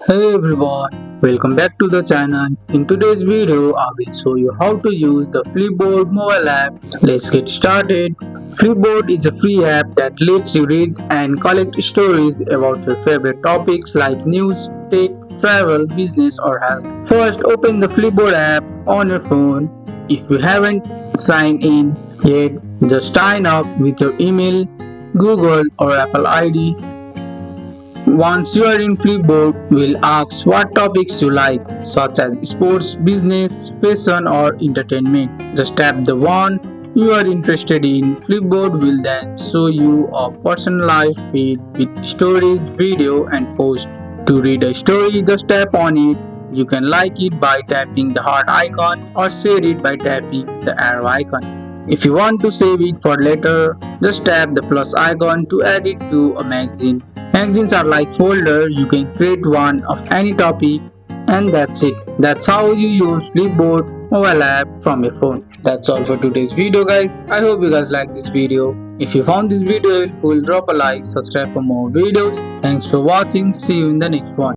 Hey everyone, welcome back to the channel. In today's video, I will show you how to use the Flipboard mobile app. Let's get started. Flipboard is a free app that lets you read and collect stories about your favorite topics like news, tech, travel, business or health. First, open the Flipboard app on your phone. If you haven't signed in yet, just sign up with your email, Google or Apple ID. Once you are in Flipboard, we'll ask what topics you like, such as sports, business, fashion, or entertainment. Just tap the one you are interested in. Flipboard will then show you a personalized feed with stories, video, and posts. To read a story, just tap on it. You can like it by tapping the heart icon or share it by tapping the arrow icon. If you want to save it for later, just tap the plus icon to add it to a magazine. Magazines are like folder, you can create one of any topic and that's it. That's how you use Flipboard mobile app from your phone. That's all for today's video guys. I hope you guys like this video. If you found this video helpful, drop a like, subscribe for more videos. Thanks for watching. See you in the next one.